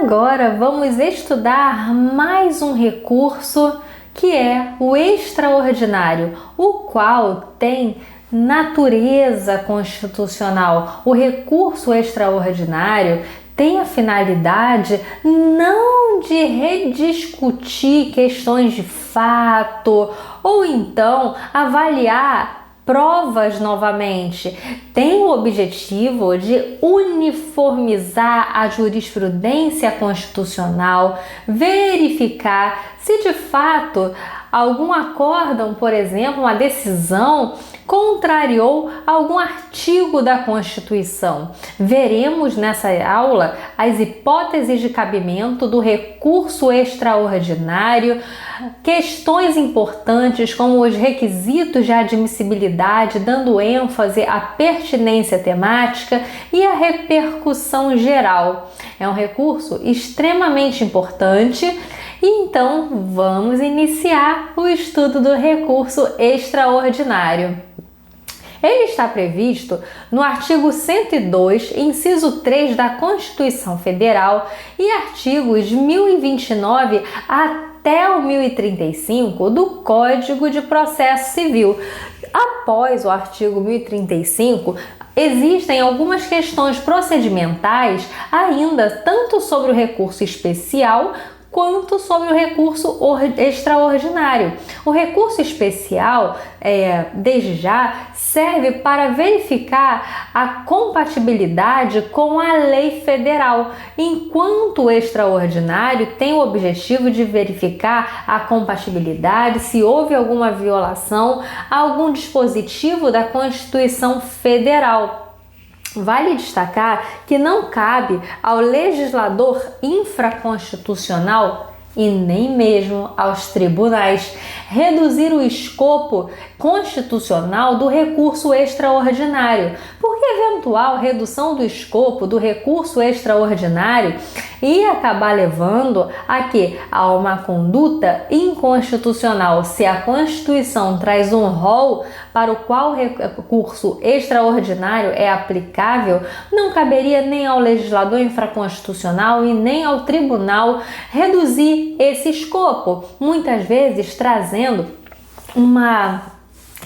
Agora vamos estudar mais um recurso que é o extraordinário, o qual tem natureza constitucional. O recurso extraordinário tem a finalidade não de rediscutir questões de fato ou então avaliar provas novamente. Tem o objetivo de uniformizar a jurisprudência constitucional, verificar se de fato algum acórdão, por exemplo, uma decisão, contrariou algum artigo da Constituição. Veremos nessa aula as hipóteses de cabimento do recurso extraordinário, questões importantes como os requisitos de admissibilidade, dando ênfase à pertinência temática e à repercussão geral. É um recurso extremamente importante. Então, vamos iniciar o estudo do recurso extraordinário. Ele está previsto no artigo 102, inciso 3 da Constituição Federal e artigos 1029 até o 1035 do Código de Processo Civil. Após o artigo 1035, existem algumas questões procedimentais ainda, tanto sobre o recurso especial quanto sobre o recurso extraordinário. O recurso especial, desde já, serve para verificar a compatibilidade com a lei federal, enquanto o extraordinário tem o objetivo de verificar a compatibilidade se houve alguma violação a algum dispositivo da Constituição Federal. Vale destacar que não cabe ao legislador infraconstitucional e nem mesmo aos tribunais reduzir o escopo constitucional do recurso extraordinário, porque eventual redução do escopo do recurso extraordinário ia acabar levando a uma conduta inconstitucional. Se a Constituição traz um rol para o qual o recurso extraordinário é aplicável, não caberia nem ao legislador infraconstitucional e nem ao tribunal reduzir esse escopo, muitas vezes trazendo uma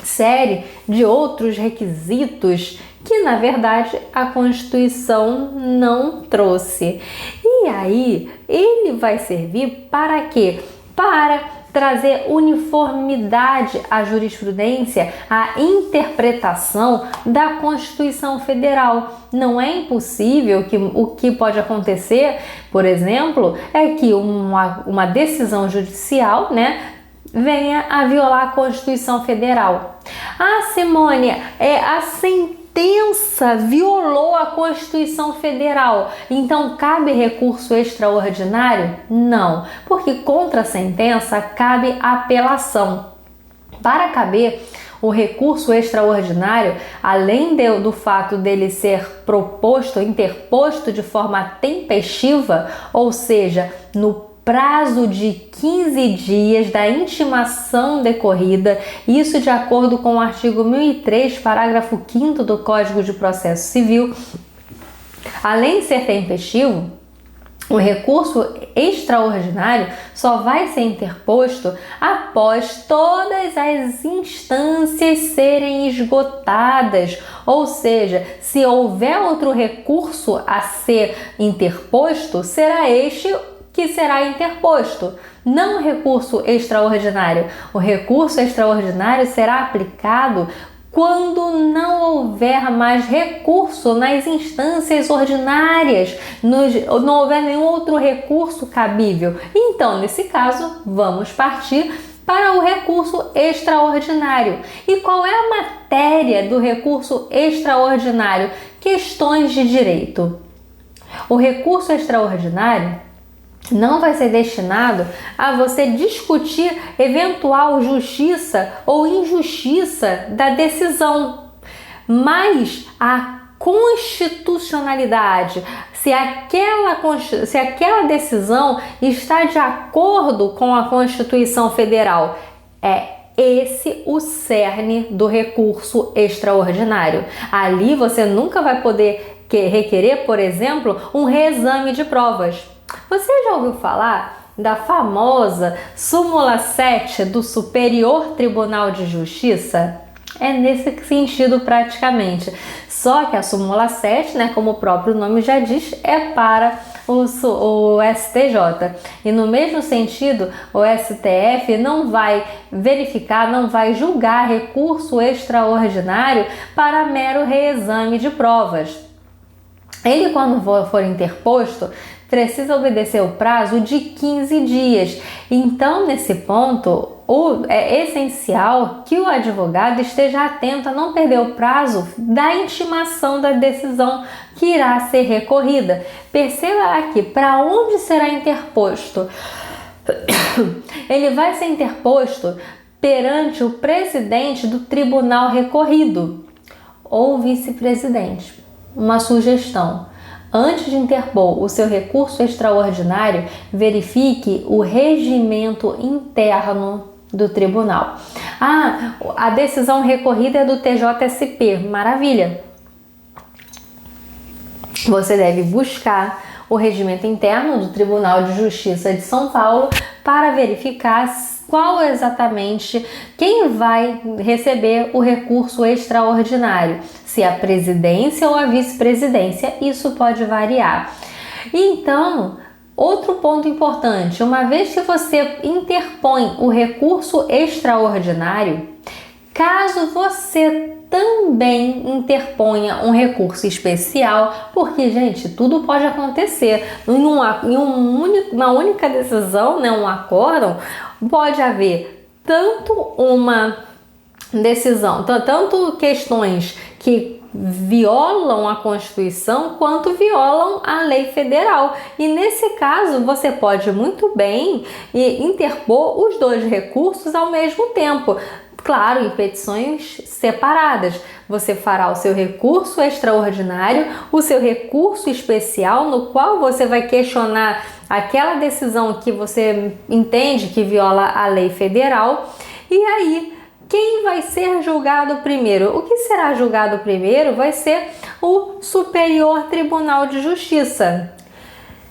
série de outros requisitos que, na verdade, a Constituição não trouxe. E aí, ele vai servir para quê? Para trazer uniformidade à jurisprudência, à interpretação da Constituição Federal. Não é impossível que o que pode acontecer, por exemplo, é que uma decisão judicial, venha a violar a Constituição Federal. Simone, a sentença violou a Constituição Federal, então cabe recurso extraordinário? Não, porque contra a sentença cabe apelação. Para caber o recurso extraordinário, além do fato dele ser interposto de forma tempestiva, ou seja, no prazo de 15 dias da intimação decorrida, isso de acordo com o artigo 1003, parágrafo 5º do Código de Processo Civil. Além de ser tempestivo, o recurso extraordinário só vai ser interposto após todas as instâncias serem esgotadas, ou seja, se houver outro recurso a ser interposto, será este que será interposto, não o recurso extraordinário. O recurso extraordinário será aplicado quando não houver mais recurso nas instâncias ordinárias, não houver nenhum outro recurso cabível. Então, nesse caso, vamos partir para o recurso extraordinário. E qual é a matéria do recurso extraordinário? Questões de direito. O recurso extraordinário não vai ser destinado a você discutir eventual justiça ou injustiça da decisão, mas a constitucionalidade, se aquela decisão está de acordo com a Constituição Federal. É esse o cerne do recurso extraordinário. Ali você nunca vai poder requerer, por exemplo, um reexame de provas. Você já ouviu falar da famosa súmula 7 do Superior Tribunal de Justiça? É nesse sentido praticamente. Só que a súmula 7, né, como o próprio nome já diz, é para o STJ. E no mesmo sentido, o STF não vai verificar, não vai julgar recurso extraordinário para mero reexame de provas. Ele, quando for interposto, precisa obedecer o prazo de 15 dias. Então, nesse ponto, é essencial que o advogado esteja atento a não perder o prazo da intimação da decisão que irá ser recorrida. Perceba aqui, para onde será interposto? Ele vai ser interposto perante o presidente do tribunal recorrido ou vice-presidente. Uma sugestão: antes de interpor o seu recurso extraordinário, verifique o regimento interno do tribunal. A decisão recorrida é do TJSP. Maravilha! Você deve buscar o regimento interno do Tribunal de Justiça de São Paulo para verificar qual exatamente quem vai receber o recurso extraordinário, se a presidência ou a vice-presidência. Isso pode variar. Então, outro ponto importante: uma vez que você interpõe o recurso extraordinário, caso você também interponha um recurso especial, porque, gente, tudo pode acontecer. Em uma única decisão, né, um acórdão, pode haver tanto uma decisão, tanto questões que violam a Constituição quanto violam a lei federal. E nesse caso, você pode muito bem interpor os dois recursos ao mesmo tempo. Claro, em petições separadas. Você fará o seu recurso extraordinário, o seu recurso especial, no qual você vai questionar aquela decisão que você entende que viola a lei federal. E aí, quem vai ser julgado primeiro? O que será julgado primeiro vai ser o Superior Tribunal de Justiça.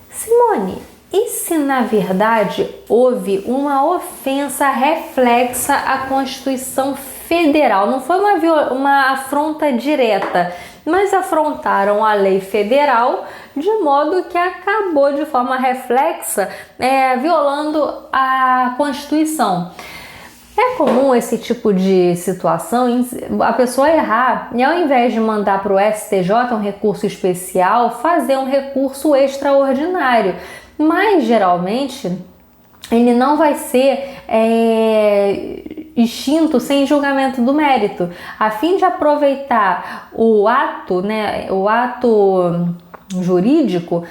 Simone, e se na verdade houve uma ofensa reflexa à Constituição Federal? Não foi uma afronta direta, mas afrontaram a lei federal de modo que acabou de forma reflexa violando a Constituição. É comum esse tipo de situação, a pessoa errar e, ao invés de mandar para o STJ um recurso especial, fazer um recurso extraordinário. Mas geralmente ele não vai ser extinto sem julgamento do mérito, a fim de aproveitar o ato, o ato jurídico.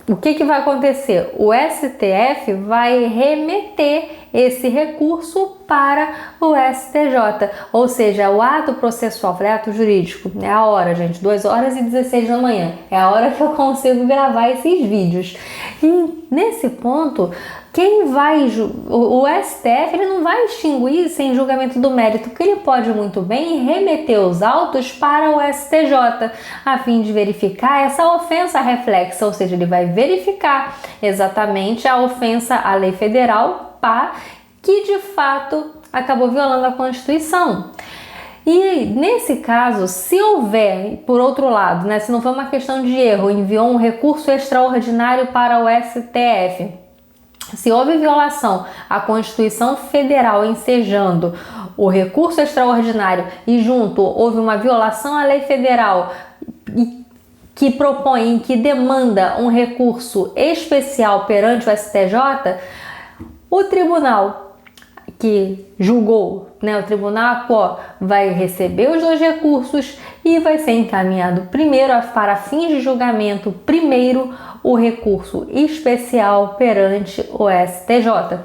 O que vai acontecer? O STF vai remeter esse recurso para o STJ, ou seja, o ato processual, ato jurídico. É a hora, gente, 2h16 da manhã, é a hora que eu consigo gravar esses vídeos. E nesse ponto, o STF ele não vai extinguir sem julgamento do mérito, porque ele pode muito bem remeter os autos para o STJ, a fim de verificar essa ofensa reflexa, ou seja, ele vai verificar exatamente a ofensa à lei federal que de fato acabou violando a Constituição. E nesse caso, se houver, por outro lado, se não foi uma questão de erro, enviou um recurso extraordinário para o STF, se houve violação à Constituição Federal ensejando o recurso extraordinário e junto houve uma violação à lei federal que propõe, que demanda um recurso especial perante o STJ, o tribunal que julgou, o tribunal ACO, vai receber os dois recursos e vai ser encaminhado primeiro para fins de julgamento, primeiro o recurso especial perante o STJ.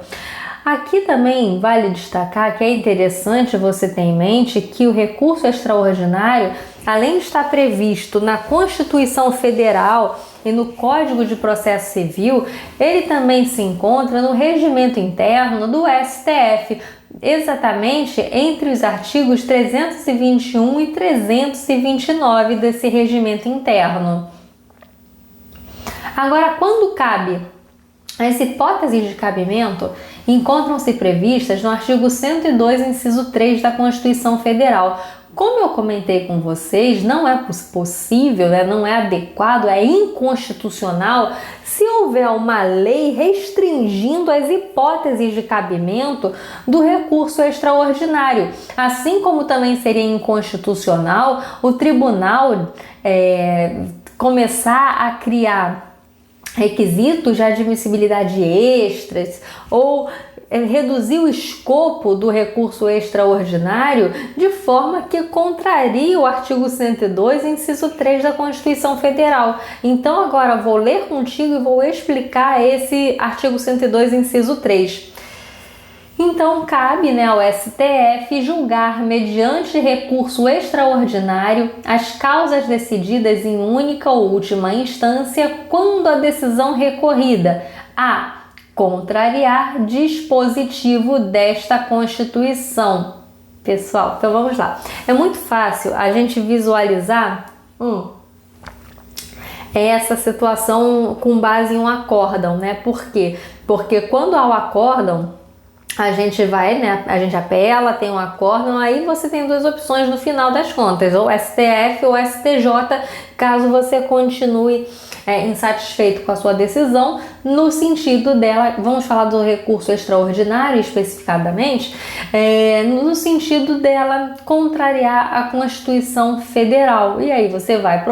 Aqui também vale destacar que é interessante você ter em mente que o recurso extraordinário, além de estar previsto na Constituição Federal e no Código de Processo Civil, ele também se encontra no regimento interno do STF, exatamente entre os artigos 321 e 329 desse regimento interno. Agora, quando cabe, as hipóteses de cabimento encontram-se previstas no artigo 102, inciso 3 da Constituição Federal. Como eu comentei com vocês, não é possível, não é adequado, é inconstitucional se houver uma lei restringindo as hipóteses de cabimento do recurso extraordinário. Assim como também seria inconstitucional o tribunal começar a criar requisitos de admissibilidade extras ou reduzir o escopo do recurso extraordinário de forma que contraria o artigo 102, inciso 3 da Constituição Federal. Então agora vou ler contigo e vou explicar esse artigo 102, inciso 3. Então, cabe ao STF julgar, mediante recurso extraordinário, as causas decididas em única ou última instância quando a decisão recorrida a contrariar dispositivo desta Constituição. Pessoal, então vamos lá. É muito fácil a gente visualizar essa situação com base em um acórdão, né? Por quê? Porque quando há o acórdão, a gente vai, a gente apela, tem um acórdão, aí você tem duas opções no final das contas, ou STF ou STJ, caso você continue insatisfeito com a sua decisão, no sentido dela, vamos falar do recurso extraordinário especificadamente, no sentido dela contrariar a Constituição Federal, e aí você vai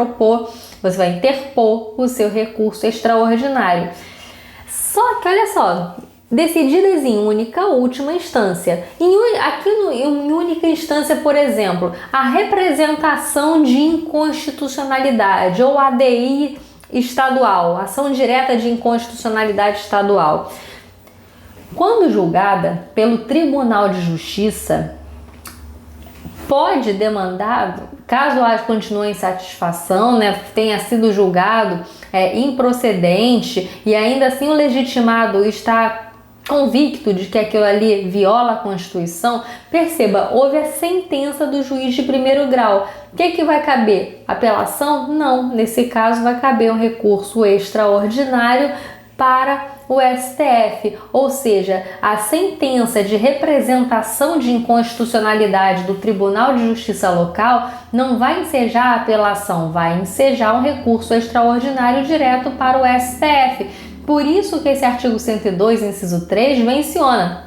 interpor o seu recurso extraordinário. Só que, olha só, decididas em única ou última instância. Em única instância, por exemplo, a representação de inconstitucionalidade ou ADI estadual, ação direta de inconstitucionalidade estadual. Quando julgada pelo Tribunal de Justiça, pode demandar, caso continue em satisfação, tenha sido julgado improcedente e ainda assim o legitimado está convicto de que aquilo ali viola a Constituição, perceba, houve a sentença do juiz de primeiro grau. O que vai caber? Apelação? Não. Nesse caso vai caber um recurso extraordinário para o STF, ou seja, a sentença de representação de inconstitucionalidade do Tribunal de Justiça Local não vai ensejar a apelação, vai ensejar um recurso extraordinário direto para o STF. Por isso que esse artigo 102, inciso 3, menciona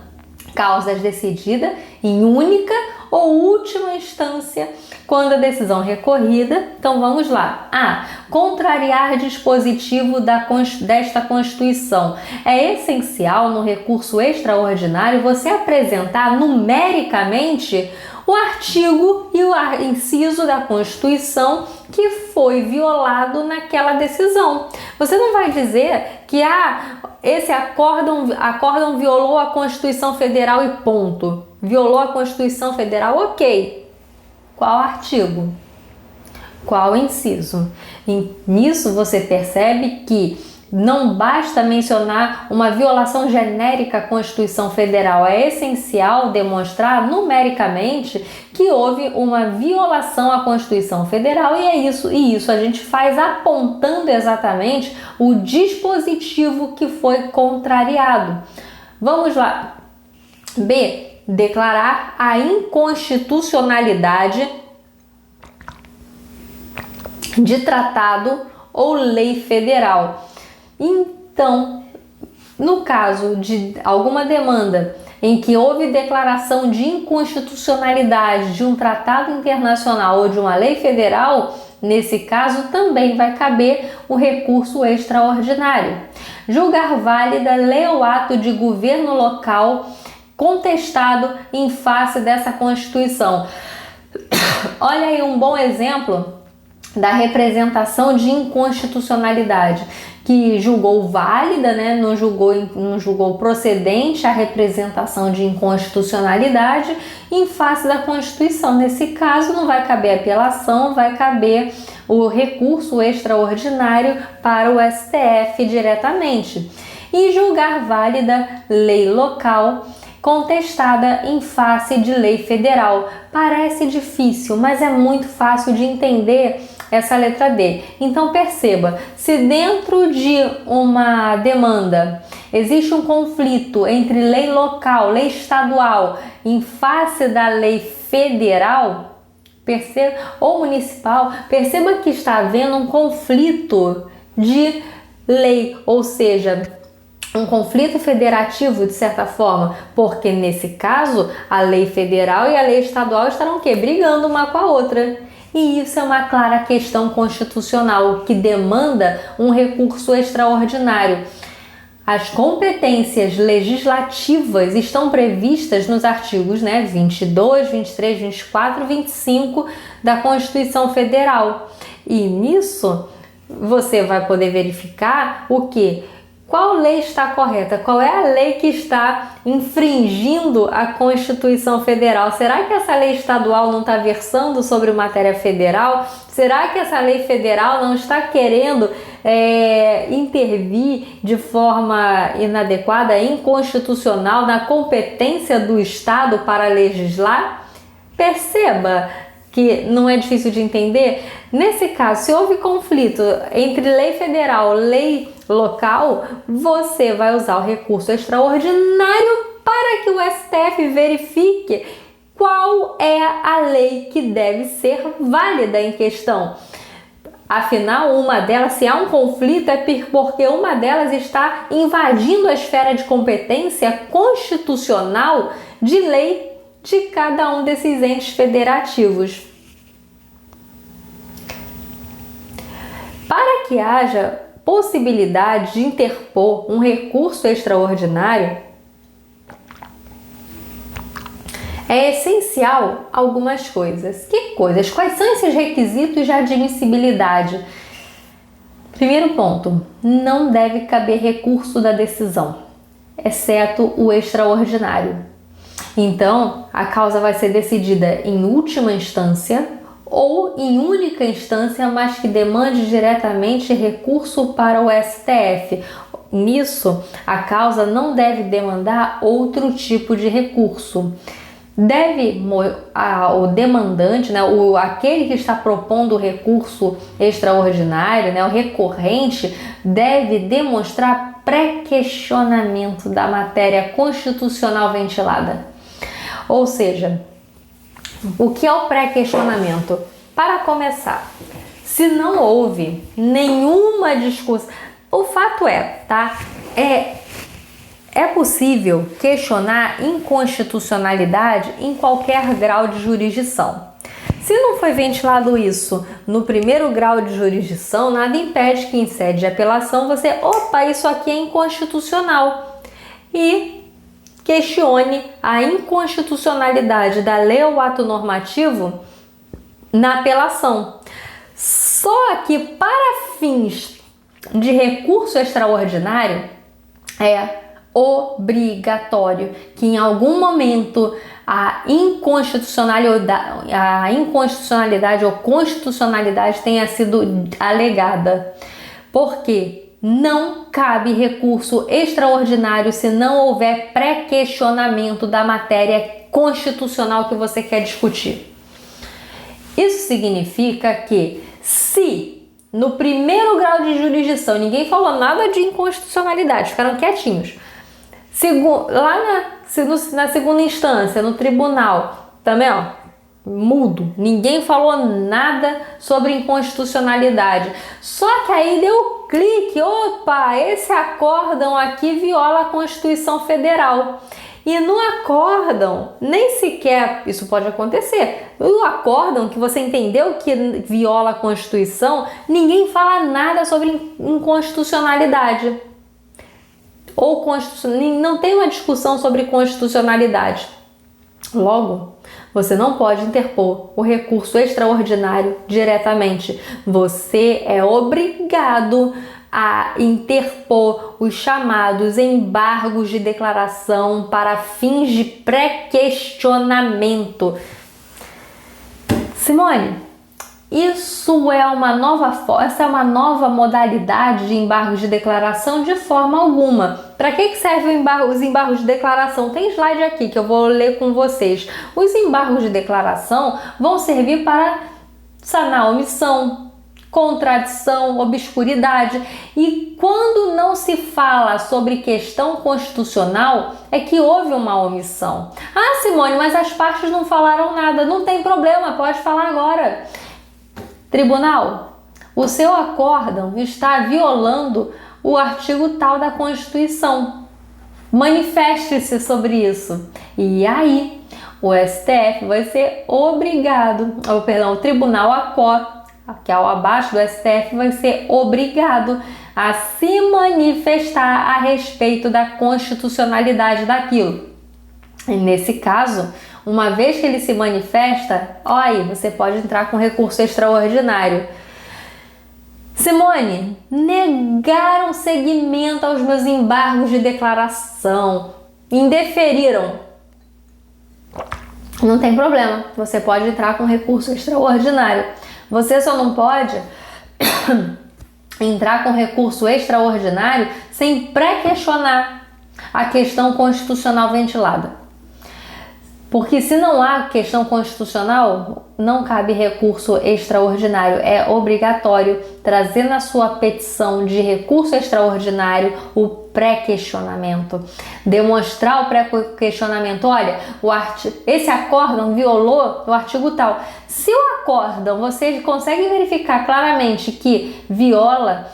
causas decididas em única ou última instância quando a decisão recorrida. Então vamos lá. Contrariar dispositivo desta Constituição. É essencial no recurso extraordinário você apresentar numericamente o artigo e o inciso da Constituição que foi violado naquela decisão. Você não vai dizer que esse acórdão violou a Constituição Federal e ponto. Violou a Constituição Federal, ok. Qual artigo? Qual inciso? E nisso você percebe que não basta mencionar uma violação genérica à Constituição Federal, é essencial demonstrar numericamente que houve uma violação à Constituição Federal e isso a gente faz apontando exatamente o dispositivo que foi contrariado. Vamos lá. B. Declarar a inconstitucionalidade de tratado ou lei federal. Então, no caso de alguma demanda em que houve declaração de inconstitucionalidade de um tratado internacional ou de uma lei federal, nesse caso também vai caber o recurso extraordinário. Julgar válida lei ou ato de governo local contestado em face dessa Constituição. Olha aí um bom exemplo da representação de inconstitucionalidade, que julgou válida, não julgou procedente a representação de inconstitucionalidade em face da Constituição. Nesse caso, não vai caber apelação, vai caber o recurso extraordinário para o STF diretamente. E julgar válida lei local contestada em face de lei federal. Parece difícil, mas é muito fácil de entender essa letra D. Então perceba, se dentro de uma demanda existe um conflito entre lei local, lei estadual, em face da lei federal, perceba, ou municipal, perceba que está havendo um conflito de lei, ou seja, um conflito federativo de certa forma, porque nesse caso a lei federal e a lei estadual estarão brigando uma com a outra. E isso é uma clara questão constitucional que demanda um recurso extraordinário. As competências legislativas estão previstas nos artigos 22, 23, 24 e 25 da Constituição Federal. E nisso você vai poder verificar o que? Qual lei está correta? Qual é a lei que está infringindo a Constituição Federal? Será que essa lei estadual não está versando sobre matéria federal? Será que essa lei federal não está querendo intervir de forma inadequada, inconstitucional, na competência do Estado para legislar? Perceba que não é difícil de entender. Nesse caso, se houve conflito entre lei federal e lei local, você vai usar o recurso extraordinário para que o STF verifique qual é a lei que deve ser válida em questão. Afinal, uma delas, se há um conflito, é porque uma delas está invadindo a esfera de competência constitucional de lei de cada um desses entes federativos. Para que haja possibilidade de interpor um recurso extraordinário, é essencial algumas coisas. Que coisas? Quais são esses requisitos de admissibilidade? Primeiro ponto, não deve caber recurso da decisão, exceto o extraordinário. Então, a causa vai ser decidida em última instância ou em única instância, mas que demande diretamente recurso para o STF. Nisso, a causa não deve demandar outro tipo de recurso. O demandante, aquele que está propondo o recurso extraordinário, o recorrente, deve demonstrar pré-questionamento da matéria constitucional ventilada. Ou seja, o que é o pré-questionamento? Para começar, se não houve nenhuma discussão, o fato é possível questionar inconstitucionalidade em qualquer grau de jurisdição. Se não foi ventilado isso no primeiro grau de jurisdição, nada impede que em sede de apelação você, isso aqui é inconstitucional, e questione a inconstitucionalidade da lei ou ato normativo na apelação. Só que para fins de recurso extraordinário é obrigatório que em algum momento a inconstitucionalidade ou constitucionalidade tenha sido alegada. Por quê? Não cabe recurso extraordinário se não houver pré-questionamento da matéria constitucional que você quer discutir. Isso significa que, se no primeiro grau de jurisdição ninguém falou nada de inconstitucionalidade, ficaram quietinhos, na segunda instância, no tribunal, também mudo, ninguém falou nada sobre inconstitucionalidade, só que aí deu clique, esse acórdão aqui viola a Constituição Federal. E no acórdão, nem sequer isso pode acontecer. No acórdão que você entendeu que viola a Constituição, ninguém fala nada sobre inconstitucionalidade. Não tem uma discussão sobre constitucionalidade. Logo, você não pode interpor o recurso extraordinário diretamente. Você é obrigado a interpor os chamados embargos de declaração para fins de pré-questionamento. Simone, essa é uma nova modalidade de embargos de declaração? De forma alguma. Para que servem os embargos de declaração? Tem slide aqui que eu vou ler com vocês. Os embargos de declaração vão servir para sanar omissão, contradição, obscuridade. E quando não se fala sobre questão constitucional, é que houve uma omissão. Ah, Simone, mas as partes não falaram nada. Não tem problema, pode falar agora. Tribunal, o seu acórdão está violando o artigo tal da Constituição. Manifeste-se sobre isso. E aí, o STF vai ser obrigado, o Tribunal ACO, que é o abaixo do STF, vai ser obrigado a se manifestar a respeito da constitucionalidade daquilo. E nesse caso, uma vez que ele se manifesta, aí você pode entrar com recurso extraordinário. Simone, negaram seguimento aos meus embargos de declaração, indeferiram. Não tem problema, você pode entrar com recurso extraordinário. Você só não pode entrar com recurso extraordinário sem pré-questionar a questão constitucional ventilada. Porque se não há questão constitucional, não cabe recurso extraordinário. É obrigatório trazer na sua petição de recurso extraordinário o pré-questionamento. Demonstrar o pré-questionamento. Olha, esse acórdão violou o artigo tal. Se o acórdão, você consegue verificar claramente que viola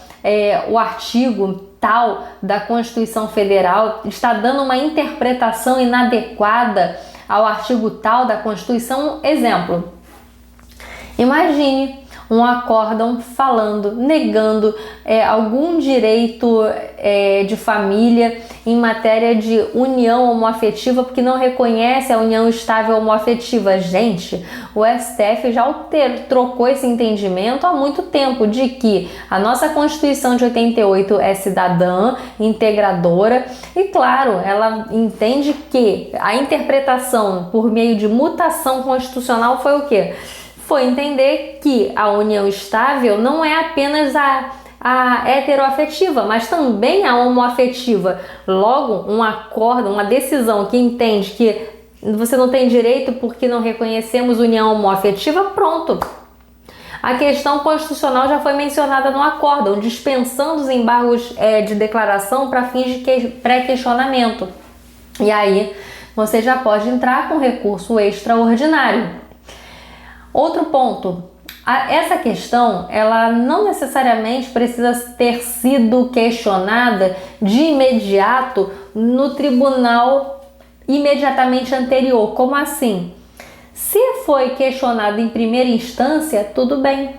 o artigo tal da Constituição Federal, está dando uma interpretação inadequada ao artigo tal da Constituição. Exemplo, imagine um acórdão falando, negando algum direito de família em matéria de união homoafetiva, porque não reconhece a união estável homoafetiva. Gente, o STF já trocou esse entendimento há muito tempo, de que a nossa Constituição de 88 é cidadã, integradora, e claro, ela entende que a interpretação por meio de mutação constitucional foi o quê? Foi entender que a união estável não é apenas a heteroafetiva, mas também a homoafetiva. Logo, um acordo, uma decisão que entende que você não tem direito porque não reconhecemos união homoafetiva, pronto. A questão constitucional já foi mencionada no acórdão, dispensando os embargos de declaração para fins de pré-questionamento. E aí, você já pode entrar com recurso extraordinário. Outro ponto, essa questão, ela não necessariamente precisa ter sido questionada de imediato no tribunal imediatamente anterior. Como assim? Se foi questionado em primeira instância, tudo bem.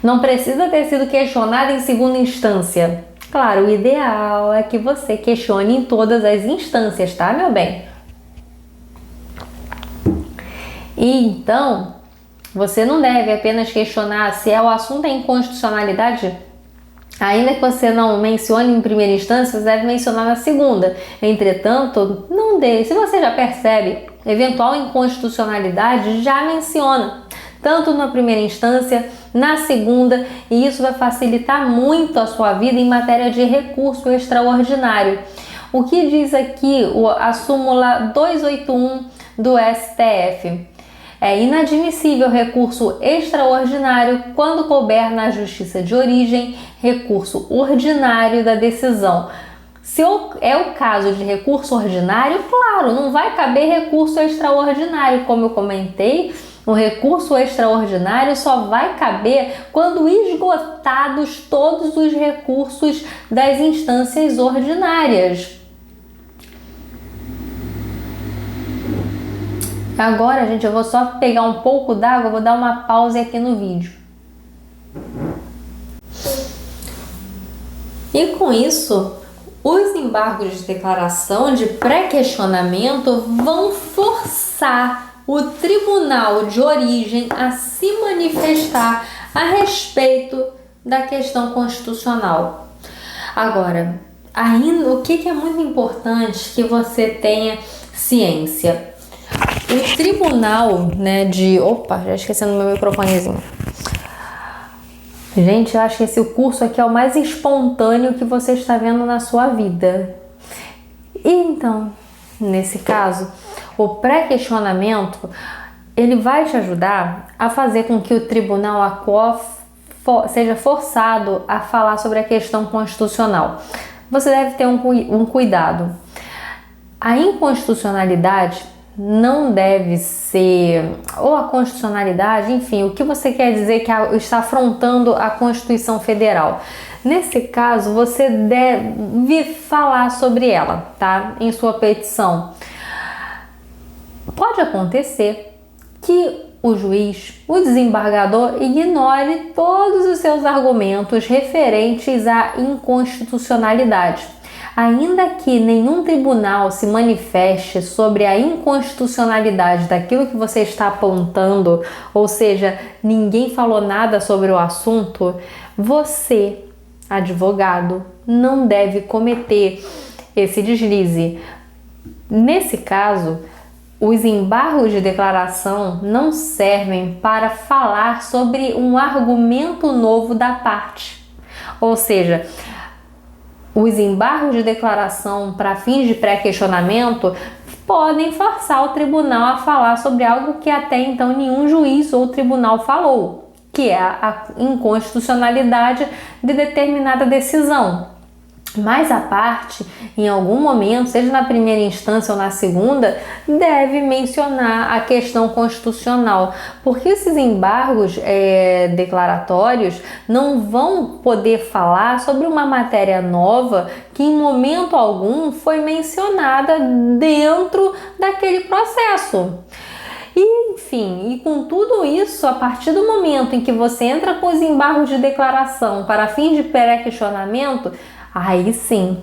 Não precisa ter sido questionado em segunda instância. Claro, o ideal é que você questione em todas as instâncias, tá, meu bem? E então, você não deve apenas questionar se o assunto é inconstitucionalidade, ainda que você não mencione em primeira instância, você deve mencionar na segunda. Entretanto, não dê. Se você já percebe eventual inconstitucionalidade, já menciona, tanto na primeira instância, na segunda, e isso vai facilitar muito a sua vida em matéria de recurso extraordinário. O que diz aqui a súmula 281 do STF? É inadmissível recurso extraordinário quando couber na justiça de origem recurso ordinário da decisão. Se é o caso de recurso ordinário, claro, não vai caber recurso extraordinário. Como eu comentei, o recurso extraordinário só vai caber quando esgotados todos os recursos das instâncias ordinárias. Agora, gente, eu vou só pegar um pouco d'água, vou dar uma pausa aqui no vídeo. E com isso, os embargos de declaração de pré-questionamento vão forçar o tribunal de origem a se manifestar a respeito da questão constitucional. Agora, ainda o que é muito importante que você tenha ciência? O tribunal, Opa, já esqueci no meu microfonezinho. Gente, eu acho que esse curso aqui é o mais espontâneo que você está vendo na sua vida. E então, nesse caso, o pré-questionamento, ele vai te ajudar a fazer com que o tribunal seja forçado a falar sobre a questão constitucional. Você deve ter um cuidado. A inconstitucionalidade não deve ser, ou a constitucionalidade, enfim, o que você quer dizer que está afrontando a Constituição Federal. Nesse caso, você deve falar sobre ela, tá? Em sua petição. Pode acontecer que o juiz, o desembargador, ignore todos os seus argumentos referentes à inconstitucionalidade. Ainda que nenhum tribunal se manifeste sobre a inconstitucionalidade daquilo que você está apontando, ou seja, ninguém falou nada sobre o assunto, você, advogado, não deve cometer esse deslize. Nesse caso, os embargos de declaração não servem para falar sobre um argumento novo da parte. Ou seja, os embargos de declaração para fins de pré-questionamento podem forçar o tribunal a falar sobre algo que até então nenhum juiz ou tribunal falou, que é a inconstitucionalidade de determinada decisão. Mas a parte, em algum momento, seja na primeira instância ou na segunda, deve mencionar a questão constitucional, porque esses embargos declaratórios não vão poder falar sobre uma matéria nova que em momento algum foi mencionada dentro daquele processo. E, enfim, e com tudo isso, a partir do momento em que você entra com os embargos de declaração para fins de pré-questionamento, aí sim,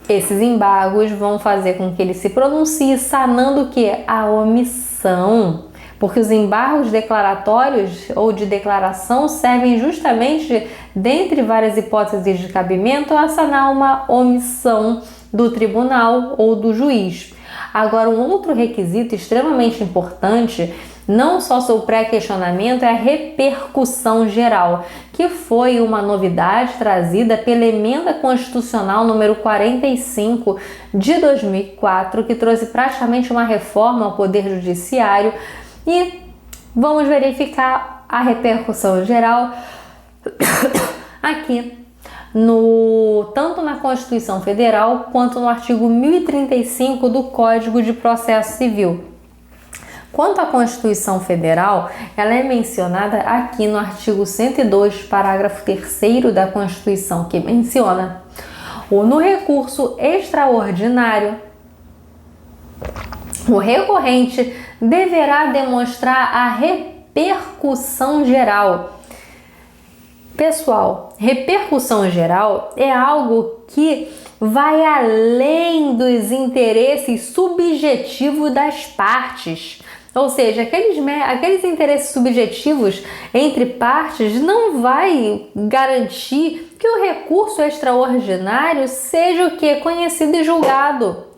esses embargos vão fazer com que ele se pronuncie sanando o que? A omissão. Porque os embargos declaratórios ou de declaração servem justamente, dentre várias hipóteses de cabimento, a sanar uma omissão do tribunal ou do juiz. Agora, um outro requisito extremamente importante, não só sobre o pré-questionamento, é a repercussão geral, que foi uma novidade trazida pela Emenda Constitucional número 45 de 2004, que trouxe praticamente uma reforma ao Poder Judiciário, e vamos verificar a repercussão geral aqui, tanto na Constituição Federal quanto no artigo 1035 do Código de Processo Civil. Quanto à Constituição Federal, ela é mencionada aqui no artigo 102, parágrafo 3º da Constituição, que menciona: no recurso extraordinário, o recorrente deverá demonstrar a repercussão geral. Pessoal, repercussão geral é algo que vai além dos interesses subjetivos das partes. Ou seja, aqueles interesses subjetivos entre partes não vai garantir que o recurso extraordinário seja o que? Conhecido e julgado.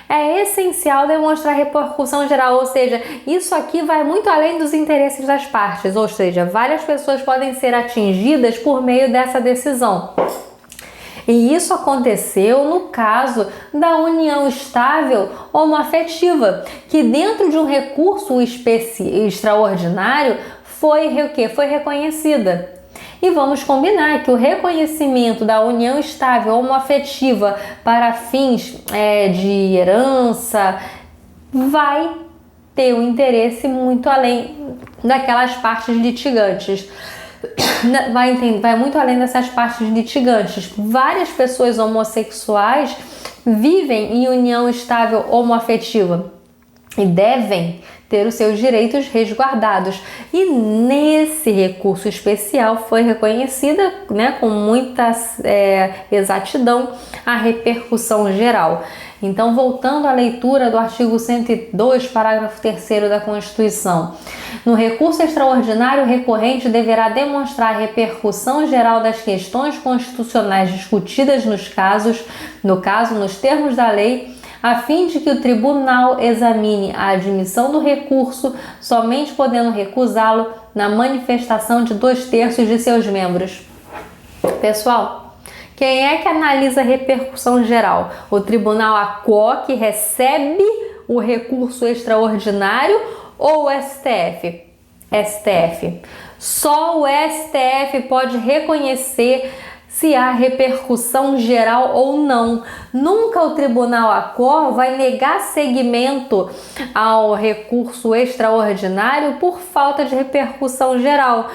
É essencial demonstrar repercussão geral, ou seja, isso aqui vai muito além dos interesses das partes, ou seja, várias pessoas podem ser atingidas por meio dessa decisão. E isso aconteceu no caso da união estável homoafetiva, que dentro de um recurso extraordinário foi reconhecida. E vamos combinar que o reconhecimento da união estável homoafetiva para fins de herança vai ter um interesse muito além daquelas partes litigantes. Vai muito além dessas partes litigantes. Várias pessoas homossexuais vivem em união estável homoafetiva e devem ter os seus direitos resguardados. E nesse recurso especial foi reconhecida, com muita exatidão, a repercussão geral. Então, voltando à leitura do artigo 102, parágrafo 3º da Constituição. No recurso extraordinário, o recorrente deverá demonstrar a repercussão geral das questões constitucionais discutidas nos termos da lei, a fim de que o tribunal examine a admissão do recurso, somente podendo recusá-lo na manifestação de 2/3 de seus membros. Pessoal, quem é que analisa a repercussão geral? O tribunal ACO, que recebe o recurso extraordinário, ou o STF? STF. Só o STF pode reconhecer se há repercussão geral ou não. Nunca o Tribunal ACOR vai negar seguimento ao recurso extraordinário por falta de repercussão geral.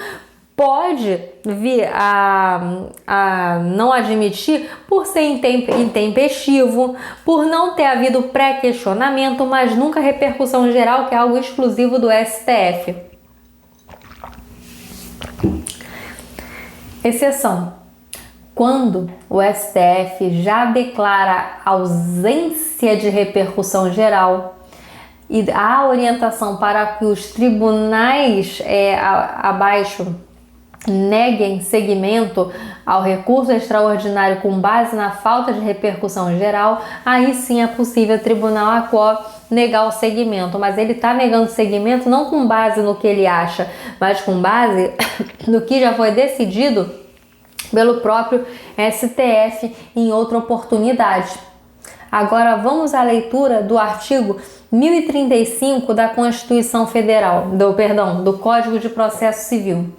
Pode vir a não admitir por ser intempestivo, por não ter havido pré-questionamento, mas nunca repercussão geral, que é algo exclusivo do STF. Exceção: quando o STF já declara ausência de repercussão geral e há orientação para que os tribunais abaixo neguem seguimento ao recurso extraordinário com base na falta de repercussão geral, aí sim é possível o Tribunal ACOR negar o seguimento, mas ele está negando seguimento não com base no que ele acha, mas com base no que já foi decidido pelo próprio STF em outra oportunidade. Agora vamos à leitura do artigo 1035 da Constituição Federal, do Código de Processo Civil.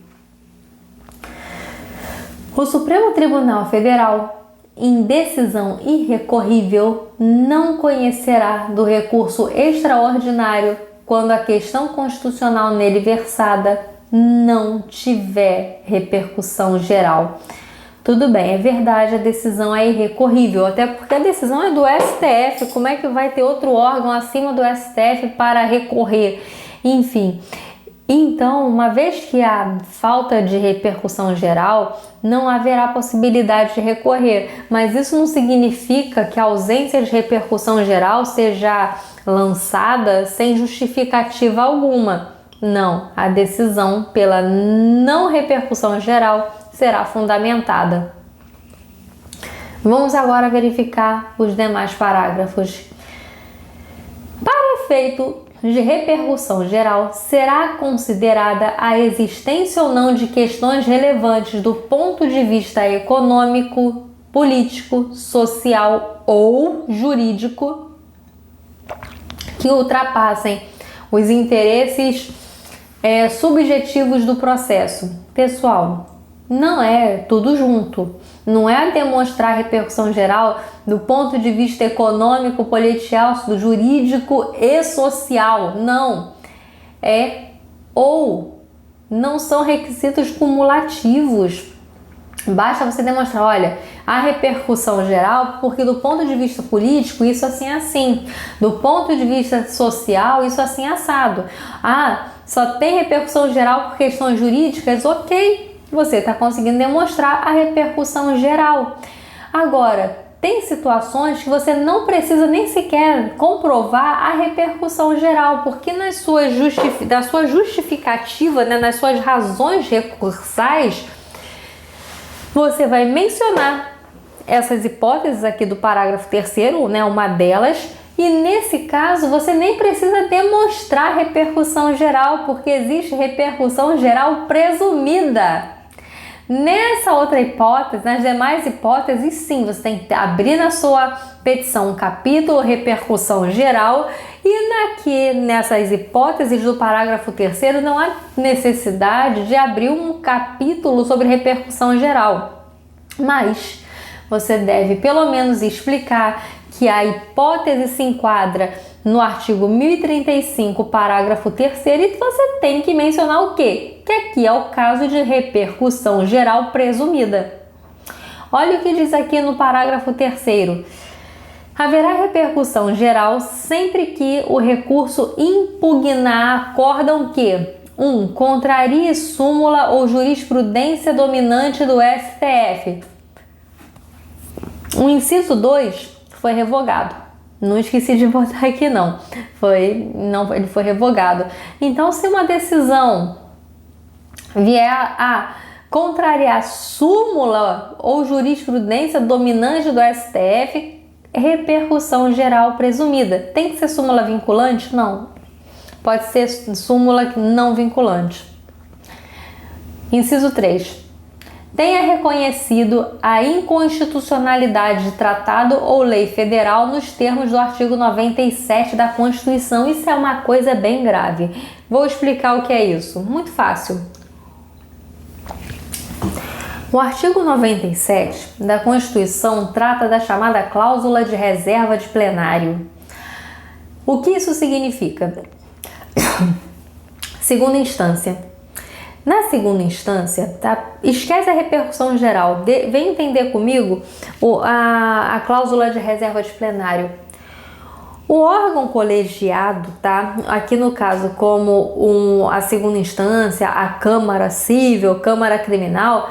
O Supremo Tribunal Federal, em decisão irrecorrível, não conhecerá do recurso extraordinário quando a questão constitucional nele versada não tiver repercussão geral. Tudo bem, é verdade, a decisão é irrecorrível, até porque a decisão é do STF, como é que vai ter outro órgão acima do STF para recorrer? Enfim, então, uma vez que há falta de repercussão geral, não haverá possibilidade de recorrer, mas isso não significa que a ausência de repercussão geral seja lançada sem justificativa alguma. Não, a decisão pela não repercussão geral será fundamentada. Vamos agora verificar os demais parágrafos. Para efeito de repercussão geral, será considerada a existência ou não de questões relevantes do ponto de vista econômico, político, social ou jurídico que ultrapassem os interesses subjetivos do processo. Pessoal, não é tudo junto. Não é demonstrar repercussão geral do ponto de vista econômico, policial, jurídico e social. Não. Não são requisitos cumulativos. Basta você demonstrar, olha, a repercussão geral, porque do ponto de vista político, isso assim é assim. Do ponto de vista social, isso assim é assado. Só tem repercussão geral por questões jurídicas? Ok. Você está conseguindo demonstrar a repercussão geral. Agora, tem situações que você não precisa nem sequer comprovar a repercussão geral, porque da sua justificativa, nas suas razões recursais, você vai mencionar essas hipóteses aqui do parágrafo 3º, uma delas, e nesse caso você nem precisa demonstrar repercussão geral, porque existe repercussão geral presumida. Nessa outra hipótese, nas demais hipóteses, sim, você tem que abrir na sua petição um capítulo repercussão geral e nessas hipóteses do parágrafo 3º não há necessidade de abrir um capítulo sobre repercussão geral. Mas você deve pelo menos explicar que a hipótese se enquadra no artigo 1035, parágrafo 3º, e você tem que mencionar o quê? Que aqui é o caso de repercussão geral presumida. Olha o que diz aqui no parágrafo 3º. Haverá repercussão geral sempre que o recurso impugnar acórdão que 1. Contrarie súmula ou jurisprudência dominante do STF. O inciso 2 foi revogado. Não esqueci de botar aqui não. Ele foi revogado. Então, se uma decisão vier a contrariar súmula ou jurisprudência dominante do STF, repercussão geral presumida. Tem que ser súmula vinculante? Não. Pode ser súmula não vinculante. Inciso 3. Tenha reconhecido a inconstitucionalidade de tratado ou lei federal nos termos do artigo 97 da Constituição. Isso é uma coisa bem grave. Vou explicar o que é isso. Muito fácil. O artigo 97 da Constituição trata da chamada cláusula de reserva de plenário. O que isso significa? Segunda instância. Na segunda instância, tá? Esquece a repercussão geral. Vem entender comigo a cláusula de reserva de plenário. O órgão colegiado, tá? Aqui no caso, como a segunda instância, a Câmara Civil, Câmara Criminal,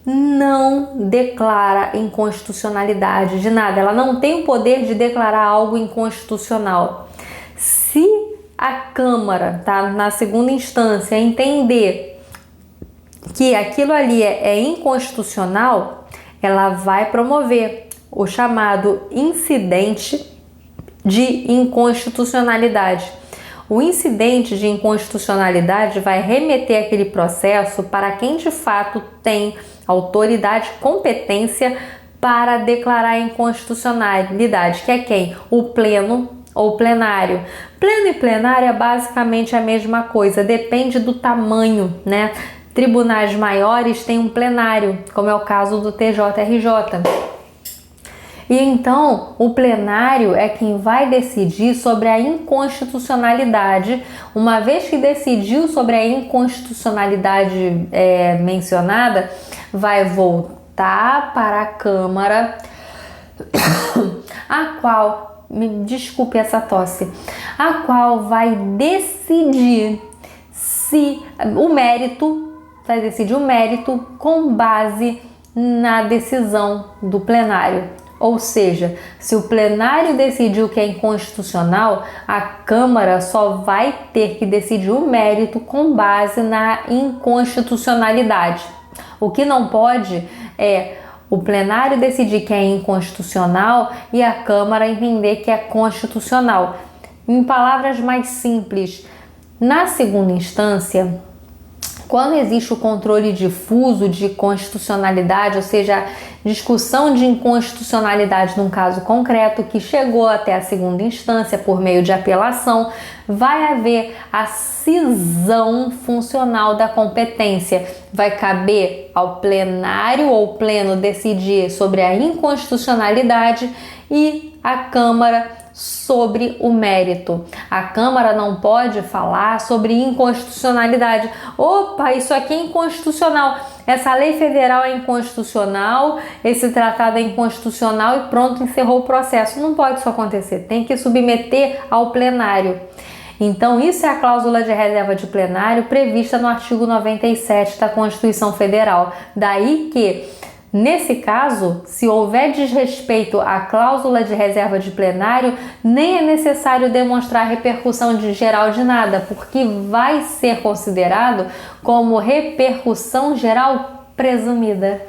não declara inconstitucionalidade de nada. Ela não tem o poder de declarar algo inconstitucional. Se a Câmara, tá, na segunda instância, entender que aquilo ali é inconstitucional, ela vai promover o chamado incidente de inconstitucionalidade. O incidente de inconstitucionalidade vai remeter aquele processo para quem de fato tem autoridade, competência para declarar a inconstitucionalidade, que é quem? O pleno ou plenário. Pleno e plenário é basicamente a mesma coisa, depende do tamanho, né? Tribunais maiores têm um plenário, como é o caso do TJRJ. E então, o plenário é quem vai decidir sobre a inconstitucionalidade. Uma vez que decidiu sobre a inconstitucionalidade mencionada, vai voltar para a Câmara, a qual, me desculpe essa tosse, a qual vai decidir se o mérito, vai decidir o mérito com base na decisão do plenário. Ou seja, se o plenário decidiu que é inconstitucional, a Câmara só vai ter que decidir o mérito com base na inconstitucionalidade. O que não pode é o plenário decidir que é inconstitucional e a Câmara entender que é constitucional. Em palavras mais simples, na segunda instância, quando existe o controle difuso de constitucionalidade, ou seja, discussão de inconstitucionalidade num caso concreto que chegou até a segunda instância por meio de apelação, vai haver a cisão funcional da competência. Vai caber ao plenário ou pleno decidir sobre a inconstitucionalidade e a Câmara sobre o mérito. A Câmara não pode falar sobre inconstitucionalidade. Opa, isso aqui é inconstitucional. Essa lei federal é inconstitucional, esse tratado é inconstitucional e pronto, encerrou o processo. Não pode isso acontecer. Tem que submeter ao plenário. Então, isso é a cláusula de reserva de plenário prevista no artigo 97 da Constituição Federal. Daí que, nesse caso, se houver desrespeito à cláusula de reserva de plenário, nem é necessário demonstrar repercussão geral de nada, porque vai ser considerado como repercussão geral presumida.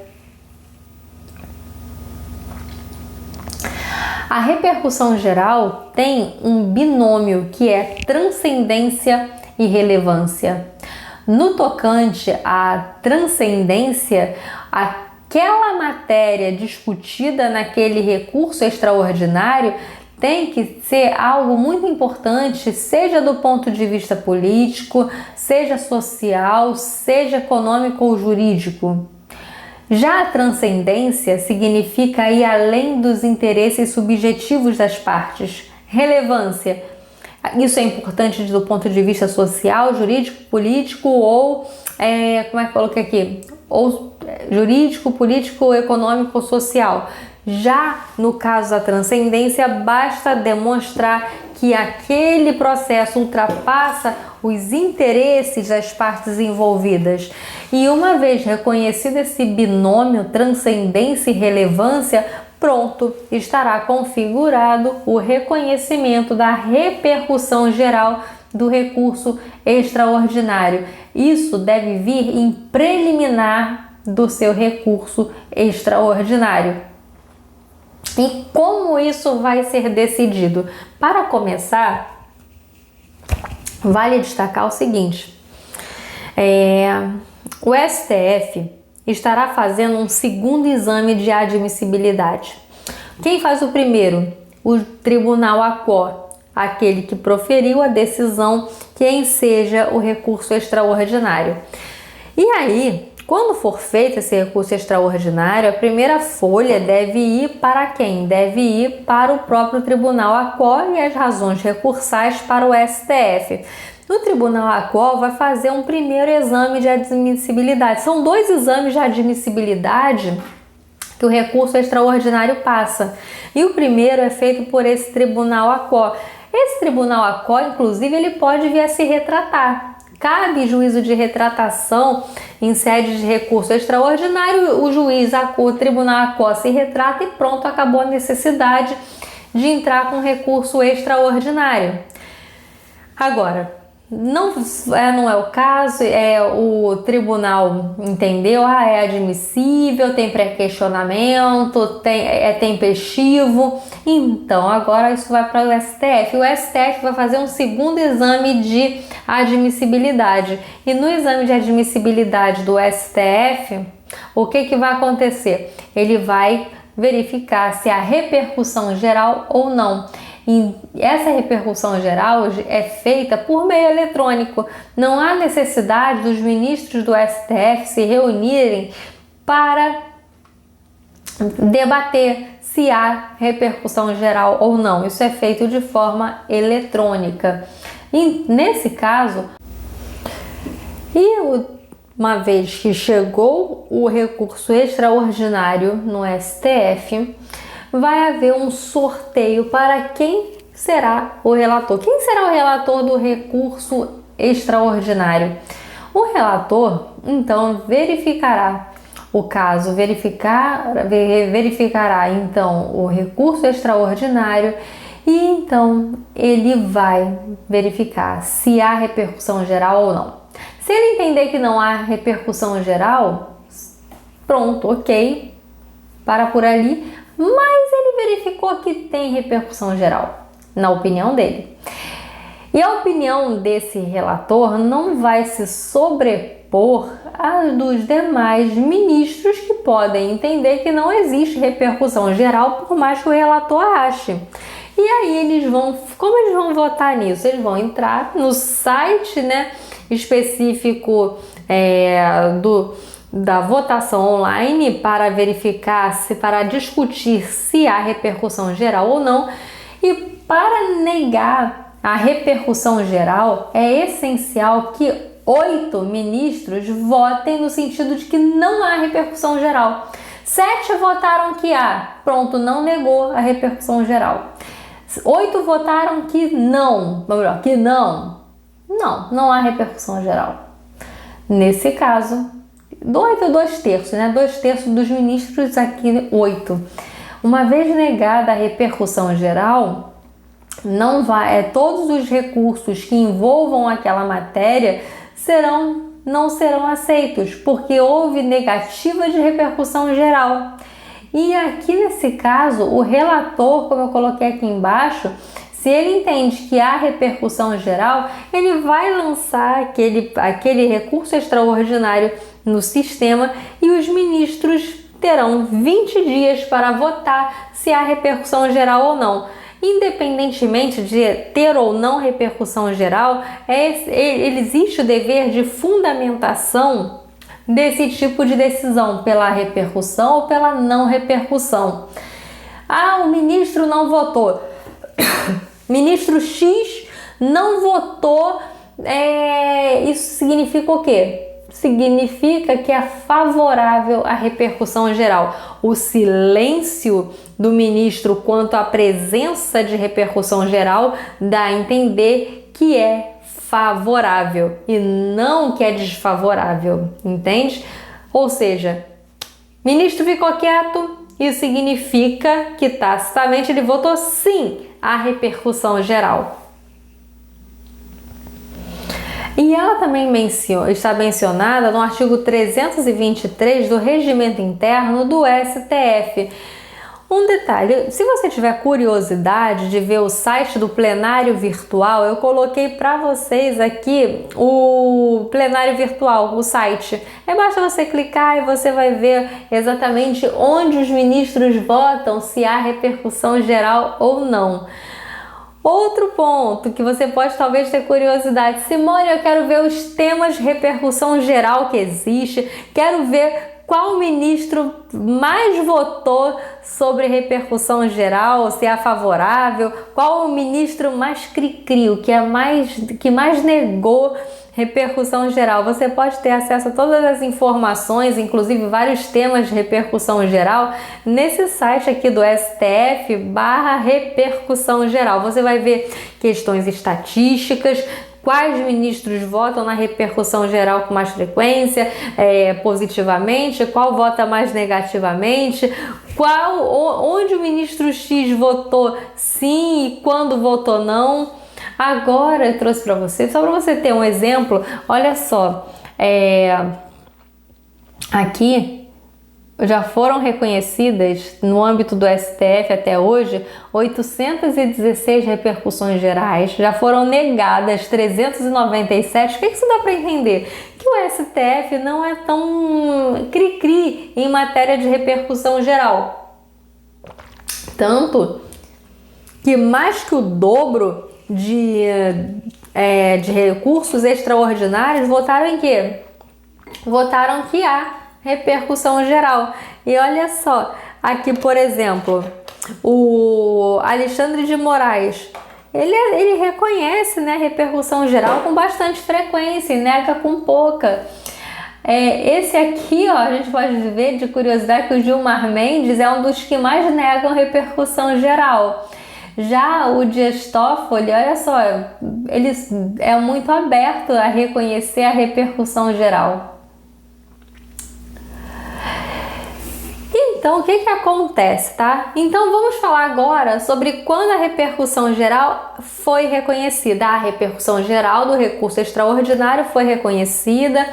A repercussão geral tem um binômio que é transcendência e relevância. No tocante à transcendência, aquela matéria discutida naquele recurso extraordinário tem que ser algo muito importante, seja do ponto de vista político, seja social, seja econômico ou jurídico. Já a transcendência significa ir além dos interesses subjetivos das partes. Relevância. Isso é importante do ponto de vista social, jurídico, político ou, como é que eu coloquei aqui? Ou jurídico, político, econômico ou social. Já no caso da transcendência, basta demonstrar que aquele processo ultrapassa os interesses das partes envolvidas. E uma vez reconhecido esse binômio transcendência e relevância, pronto, estará configurado o reconhecimento da repercussão geral do recurso extraordinário. Isso deve vir em preliminar do seu recurso extraordinário. E como isso vai ser decidido? Para começar, vale destacar o seguinte: o STF estará fazendo um segundo exame de admissibilidade. Quem faz o primeiro? O Tribunal ACO, aquele que proferiu a decisão que enseja o recurso extraordinário. E aí, Quando for feito esse recurso extraordinário, a primeira folha deve ir para quem? Deve ir para o próprio Tribunal ACO e as razões recursais para o STF. O Tribunal ACO vai fazer um primeiro exame de admissibilidade. São 2 exames de admissibilidade que o recurso extraordinário passa. E o primeiro é feito por esse Tribunal ACO. Esse Tribunal ACO, inclusive, ele pode vir a se retratar. Cabe juízo de retratação em sede de recurso extraordinário, o juiz, o Tribunal ACO se retrata e pronto, acabou a necessidade de entrar com recurso extraordinário. Agora, não é o caso, o tribunal entendeu, é admissível, tem pré-questionamento, é tempestivo, então agora isso vai para o STF. O STF vai fazer um segundo exame de admissibilidade e no exame de admissibilidade do STF, o que vai acontecer? Ele vai verificar se há repercussão geral ou não. E essa repercussão geral é feita por meio eletrônico. Não há necessidade dos ministros do STF se reunirem para debater se há repercussão geral ou não. Isso é feito de forma eletrônica. E nesse caso, uma vez que chegou o recurso extraordinário no STF, vai haver um sorteio para quem será o relator. Quem será o relator do recurso extraordinário? O relator, então, verificará o caso, verificará então o recurso extraordinário e então ele vai verificar se há repercussão geral ou não. Se ele entender que não há repercussão geral, pronto, ok, para por ali. Mas ele verificou que tem repercussão geral, na opinião dele. E a opinião desse relator não vai se sobrepor à dos demais ministros que podem entender que não existe repercussão geral, por mais que o relator ache. E aí como eles vão votar nisso? Eles vão entrar no site, específico da votação online para verificar para discutir se há repercussão geral ou não. E para negar a repercussão geral, é essencial que 8 ministros votem no sentido de que não há repercussão geral. 7 votaram que há, pronto, não negou a repercussão geral. 8 votaram que não, não há repercussão geral. Nesse caso, 2/3, 2/3 dos ministros, aqui 8. Uma vez negada a repercussão geral, todos os recursos que envolvam aquela matéria não serão aceitos, porque houve negativa de repercussão geral. E aqui nesse caso, o relator, como eu coloquei aqui embaixo, se ele entende que há repercussão geral, ele vai lançar aquele recurso extraordinário no sistema e os ministros terão 20 dias para votar se há repercussão geral ou não. Independentemente de ter ou não repercussão geral, existe o dever de fundamentação desse tipo de decisão, pela repercussão ou pela não repercussão. O ministro não votou. Ministro X não votou, isso significa o quê? Significa que é favorável à repercussão geral. O silêncio do ministro quanto à presença de repercussão geral dá a entender que é favorável e não que é desfavorável, entende? Ou seja, ministro ficou quieto, isso significa que tacitamente ele votou sim à repercussão geral. E ela também está mencionada no artigo 323 do Regimento Interno do STF. Um detalhe, se você tiver curiosidade de ver o site do plenário virtual, eu coloquei para vocês aqui o plenário virtual, o site. Basta você clicar e você vai ver exatamente onde os ministros votam, se há repercussão geral ou não. Outro ponto que você pode talvez ter curiosidade: Simone, eu quero ver os temas de repercussão geral que existe, quero ver qual ministro mais votou sobre repercussão geral, se é favorável, qual o ministro mais cri-cri, que mais negou repercussão geral. Você pode ter acesso a todas as informações, inclusive vários temas de repercussão geral, nesse site aqui do STF/repercussão geral. Você vai ver questões estatísticas, quais ministros votam na repercussão geral com mais frequência, positivamente, qual vota mais negativamente, onde o ministro X votou sim e quando votou não. Agora eu trouxe para você, só para você ter um exemplo, olha só, aqui já foram reconhecidas no âmbito do STF até hoje 816 repercussões gerais, já foram negadas 397. O que isso dá para entender? Que o STF não é tão cri-cri em matéria de repercussão geral. Tanto que mais que o dobro de recursos extraordinários votaram em quê? Votaram que há repercussão geral. E olha só, aqui por exemplo, o Alexandre de Moraes, ele reconhece, né, repercussão geral com bastante frequência e nega com pouca. Esse aqui, ó, a gente pode ver de curiosidade que o Gilmar Mendes é um dos que mais negam repercussão geral. Já o Dias Toffoli, olha só, ele é muito aberto a reconhecer a repercussão geral. Então, o que acontece, tá? Então, vamos falar agora sobre quando a repercussão geral foi reconhecida. A repercussão geral do recurso extraordinário foi reconhecida.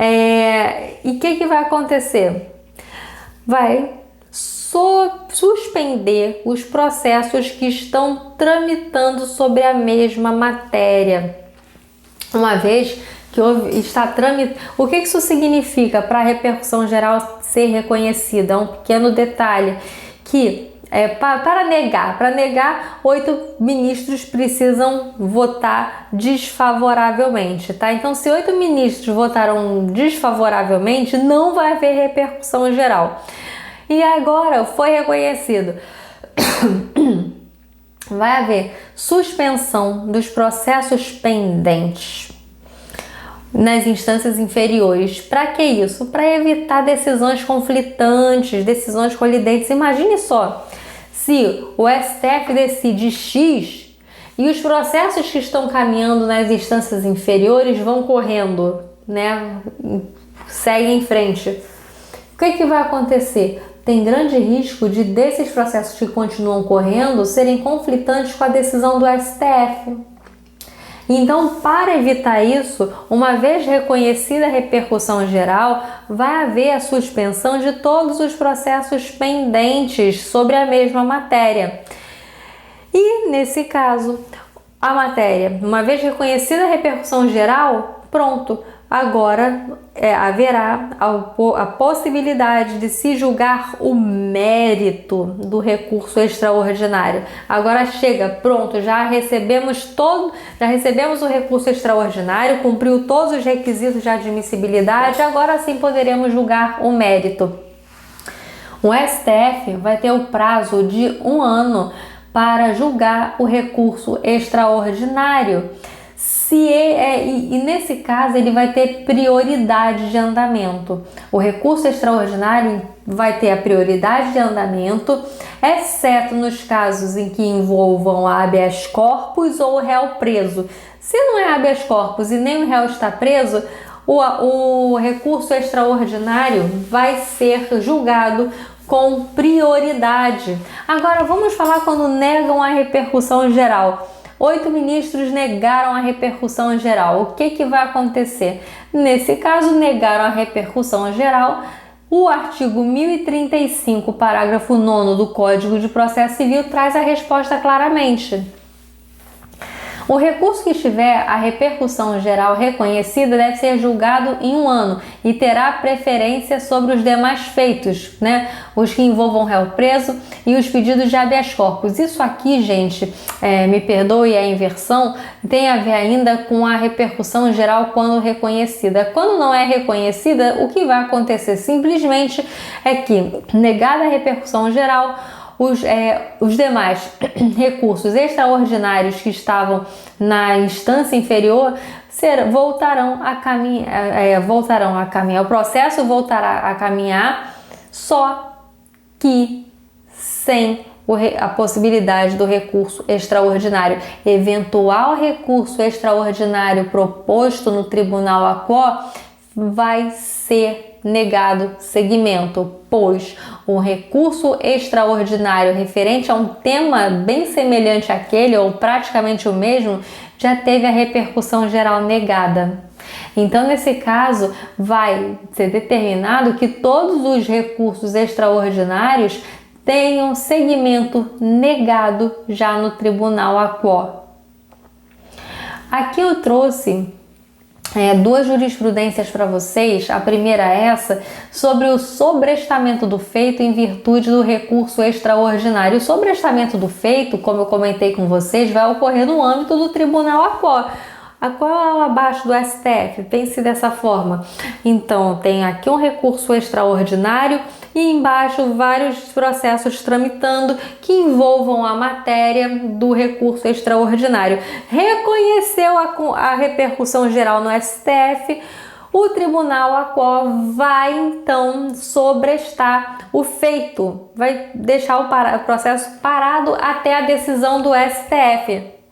E o que vai acontecer? Vai suspender os processos que estão tramitando sobre a mesma matéria. Uma vez que está tramitando. O que isso significa para a repercussão geral ser reconhecida? Um pequeno detalhe, que para negar, 8 ministros precisam votar desfavoravelmente, tá? Então, se 8 ministros votaram desfavoravelmente, não vai haver repercussão geral. E agora foi reconhecido. Vai haver suspensão dos processos pendentes nas instâncias inferiores. Para que isso? Para evitar decisões conflitantes, decisões colidentes. Imagine só, se o STF decide X e os processos que estão caminhando nas instâncias inferiores vão correndo, né? Seguem em frente. O que vai acontecer? Tem grande risco de desses processos que continuam correndo serem conflitantes com a decisão do STF. Então, para evitar isso, uma vez reconhecida a repercussão geral, vai haver a suspensão de todos os processos pendentes sobre a mesma matéria. E, nesse caso, a matéria, uma vez reconhecida a repercussão geral, pronto. Agora haverá a possibilidade de se julgar o mérito do recurso extraordinário. Agora chega, pronto, já recebemos o recurso extraordinário, cumpriu todos os requisitos de admissibilidade, agora sim poderemos julgar o mérito. O STF vai ter o prazo de 1 ano para julgar o recurso extraordinário. E nesse caso ele vai ter prioridade de andamento. O recurso extraordinário vai ter a prioridade de andamento, exceto nos casos em que envolvam habeas corpus ou o réu preso. Se não é habeas corpus e nem o réu está preso, o recurso extraordinário vai ser julgado com prioridade. Agora vamos falar quando negam a repercussão geral. 8 ministros negaram a repercussão geral. O que vai acontecer? Nesse caso, negaram a repercussão geral. O artigo 1035, parágrafo 9º do Código de Processo Civil traz a resposta claramente. O recurso que tiver a repercussão geral reconhecida deve ser julgado em 1 ano e terá preferência sobre os demais feitos, né? Os que envolvam réu preso e os pedidos de habeas corpus. Isso aqui, gente, me perdoe a inversão, tem a ver ainda com a repercussão geral quando reconhecida. Quando não é reconhecida, o que vai acontecer simplesmente é que, negada a repercussão geral, os demais recursos extraordinários que estavam na instância inferior voltarão a caminhar. O processo voltará a caminhar, só que sem a possibilidade do recurso extraordinário. Eventual recurso extraordinário proposto no tribunal ACO vai ser negado seguimento, pois o recurso extraordinário referente a um tema bem semelhante àquele, ou praticamente o mesmo, já teve a repercussão geral negada. Então, nesse caso, vai ser determinado que todos os recursos extraordinários tenham seguimento negado já no tribunal ACO. Aqui eu trouxe duas jurisprudências para vocês. A primeira é essa, sobre o sobrestamento do feito em virtude do recurso extraordinário. O sobrestamento do feito, como eu comentei com vocês, vai ocorrer no âmbito do tribunal ACO. ACO é abaixo do STF, pense dessa forma. Então, tem aqui um recurso extraordinário e embaixo vários processos tramitando que envolvam a matéria do recurso extraordinário. Reconheceu a repercussão geral no STF, o tribunal ACO vai então sobrestar o feito, vai deixar o processo parado até a decisão do STF.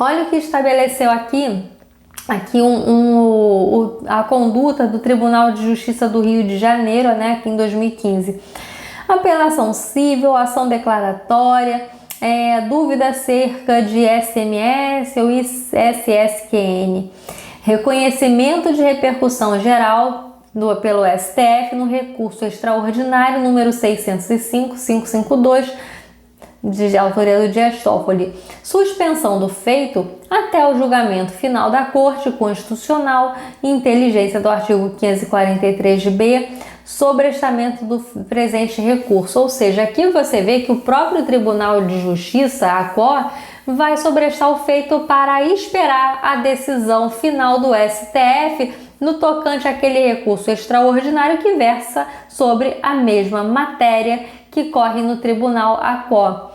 Olha o que estabeleceu aqui a conduta do Tribunal de Justiça do Rio de Janeiro, né, aqui em 2015. Apelação civil, ação declaratória, dúvida acerca de SMS ou SSQN. Reconhecimento de repercussão geral pelo STF no recurso extraordinário número 605.552, de autoria do Dias Toffoli. Suspensão do feito até o julgamento final da Corte Constitucional, inteligência do artigo 543b, sobrestamento do presente recurso. Ou seja, aqui você vê que o próprio Tribunal de Justiça, a ACO, vai sobrestar o feito para esperar a decisão final do STF no tocante àquele recurso extraordinário que versa sobre a mesma matéria que corre no tribunal ACO.